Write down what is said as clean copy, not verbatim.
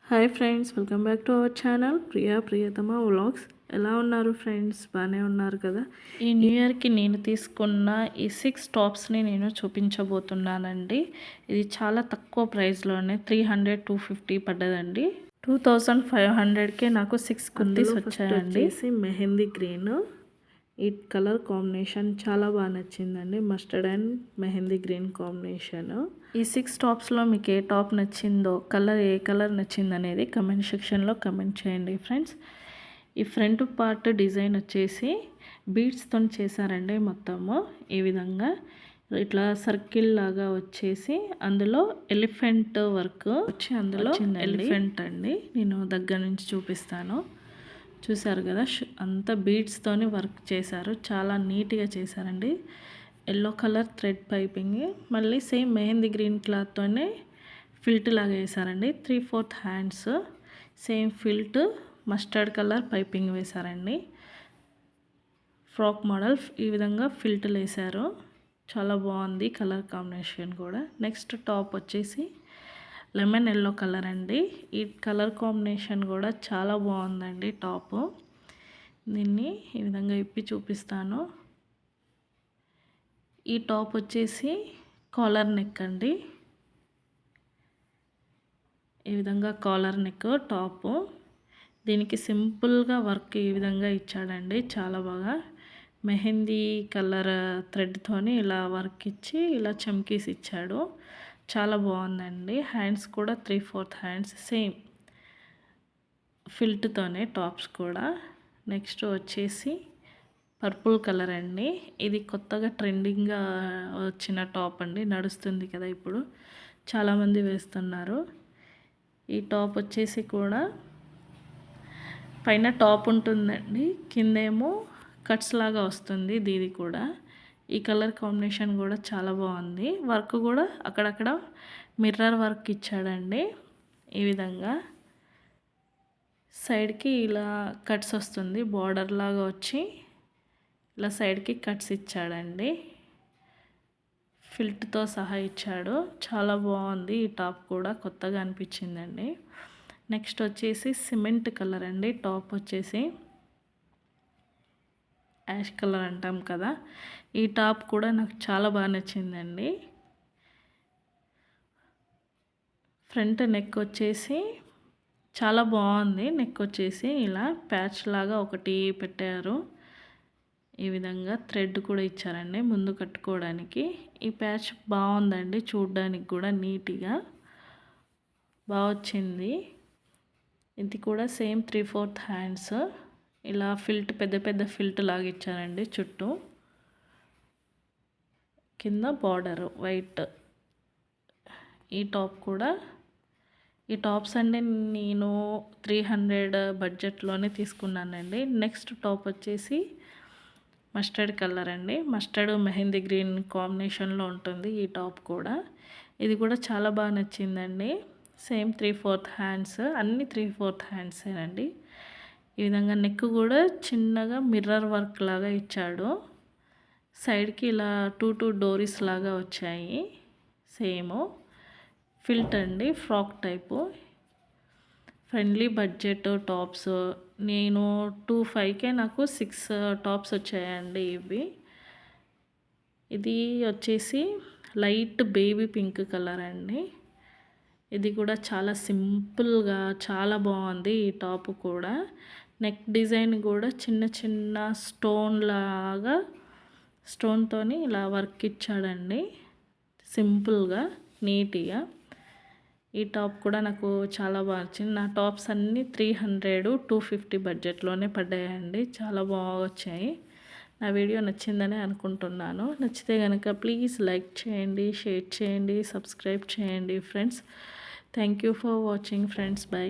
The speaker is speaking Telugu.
Hi friends, welcome back to our channel Priyatama vlogs. ఎలా ఉన్నారు ఫ్రెండ్స్? బాగానే ఉన్నారు కదా? ఈ న్యూ ఇయర్కి నేను తీసుకున్న ఈ 6 టాప్స్ని నేను చూపించబోతున్నానండి. ఇది చాలా తక్కువ ప్రైస్లోనే 300-250 పడ్డదండి. 2500కే నాకు 6 కుర్తీస్ వచ్చాయండి. మెహందీ గ్రీన్, ఈ కలర్ కాంబినేషన్ చాలా బాగా నచ్చిందండి. Mustard and mehndi green combination. ఈ 6 టాప్స్లో మీకు ఏ టాప్ నచ్చిందో, ఏ కలర్ నచ్చింది అనేది కమెంట్ సెక్షన్లో కమెంట్ చేయండి ఫ్రెండ్స్. ఈ ఫ్రంట్ పార్ట్ డిజైన్ వచ్చేసి బీడ్స్తో చేశారండి. మొత్తము ఈ విధంగా ఇట్లా సర్కిల్ లాగా వచ్చేసి అందులో ఎలిఫెంట్ వర్క్ వచ్చి అందులో ఎలిఫెంట్ అండి. నేను దగ్గర నుంచి చూపిస్తాను. చూసారు కదా, అంతా బీడ్స్తోని వర్క్ చేశారు. చాలా నీట్గా చేశారండి. ఎల్లో కలర్ థ్రెడ్ పైపింగ్, మళ్ళీ సేమ్ మెహందీ గ్రీన్ క్లాత్తోనే ఫిల్ట్ లాగా వేశారండి. 3/4 హ్యాండ్స్, సేమ్ ఫిల్ట్, మస్టర్డ్ కలర్ పైపింగ్ వేశారండి. ఫ్రాక్ మోడల్ ఈ విధంగా ఫిల్ట్లు వేశారు. చాలా బాగుంది కలర్ కాంబినేషన్ కూడా. నెక్స్ట్ టాప్ వచ్చేసి లెమన్ ఎల్లో కలర్ అండి. ఈ కలర్ కాంబినేషన్ కూడా చాలా బాగుందండి టాపు. దీన్ని ఈ విధంగా ఇప్పి చూపిస్తాను. ఈ టాప్ వచ్చేసి కాలర్ నెక్ అండి. ఈ విధంగా కాలర్ నెక్ టాపు. దీనికి సింపుల్గా వర్క్ ఈ విధంగా ఇచ్చాడండి. చాలా బాగా మెహందీ కలర్ థ్రెడ్తోని ఇలా వర్క్ ఇచ్చి ఇలా చమ్కీస్ ఇచ్చాడు. చాలా బాగుందండి. హ్యాండ్స్ కూడా 3/4 హ్యాండ్స్, సేమ్ ఫిల్ట్తోనే టాప్స్ కూడా. నెక్స్ట్ వచ్చేసి పర్పుల్ కలర్ అండి. ఇది కొత్తగా ట్రెండింగ్గా వచ్చిన టాప్ అండి. నడుస్తుంది కదా ఇప్పుడు, చాలామంది వేస్తున్నారు. ఈ టాప్ వచ్చేసి కూడా పైన టాప్ ఉంటుందండి, కిందేమో కట్స్ లాగా వస్తుంది. దీది కూడా ఈ కలర్ కాంబినేషన్ కూడా చాలా బాగుంది. వర్క్ కూడా అక్కడక్కడ మిర్రర్ వర్క్ ఇచ్చాడండి. ఈ విధంగా సైడ్కి ఇలా కట్స్ వస్తుంది, బార్డర్ లాగా వచ్చి ఇలా సైడ్కి కట్స్ ఇచ్చాడండి. ఫిల్ట్తో సహా ఇచ్చాడు. చాలా బాగుంది. ఈ టాప్ కూడా కొత్తగా అనిపించిందండి. నెక్స్ట్ వచ్చేసి సిమెంట్ కలర్ అండి. టాప్ వచ్చేసి యాష్ కలర్ అంటాం కదా. ఈ టాప్ కూడా నాకు చాలా బాగా నచ్చిందండి. ఫ్రంట్ నెక్ వచ్చేసి చాలా బాగుంది. నెక్ వచ్చేసి ఇలా ప్యాచ్ లాగా ఒకటి పెట్టారు. ఈ విధంగా థ్రెడ్ కూడా ఇచ్చారండి ముందు కట్టుకోవడానికి. ఈ ప్యాచ్ బాగుందండి, చూడడానికి కూడా నీట్గా బాగా వచ్చింది. ఇది కూడా సేమ్ 3/4 హ్యాండ్స్, ఇలా ఫిల్ట్ పెద్ద ఫిల్ట్ లాగా ఇచ్చారండి చుట్టూ. కింద బార్డర్ వైట్. ఈ టాప్ కూడా, ఈ టాప్స్ అండి నేను 300 బడ్జెట్లోనే తీసుకున్నానండి. నెక్స్ట్ టాప్ వచ్చేసి మస్టర్డ్ కలర్ అండి. మస్టర్డ్ మెహందీ గ్రీన్ కాంబినేషన్లో ఉంటుంది ఈ టాప్ కూడా. ఇది కూడా చాలా బాగా నచ్చిందండి. సేమ్ 3/4 హ్యాండ్స్, అన్ని 3/4 హ్యాండ్సేనండి. ఈ విధంగా నెక్ కూడా చిన్నగా మిర్రర్ వర్క్ లాగా ఇచ్చాడు. సైడ్కి ఇలా 2 డోరీస్ లాగా వచ్చాయి. సేమ్ ఫిల్ట్ అండి, frock type. Friendly budget tops. నేను 2500కే నాకు 6 టాప్స్ వచ్చాయండి ఇవి. ఇది వచ్చేసి లైట్ బేబీ పింక్ కలర్ అండి. ఇది కూడా చాలా సింపుల్గా చాలా బాగుంది ఈ టాప్ కూడా. నెక్ డిజైన్ కూడా చిన్న స్టోన్ లాగా, స్టోన్తోని ఇలా వర్క్ ఇచ్చాడండి సింపుల్గా నీట్గా. ఈ టాప్ కూడా నాకు చాలా బాగా నచ్చింది. నా టాప్స్ అన్నీ 300-250 బడ్జెట్లోనే పడ్డాయండి. చాలా బాగా వచ్చాయి. నా వీడియో నచ్చిందని అనుకుంటున్నాను. నచ్చితే కనుక ప్లీజ్ లైక్ చేయండి, షేర్ చేయండి, సబ్స్క్రైబ్ చేయండి friends. Thank you for watching friends. By.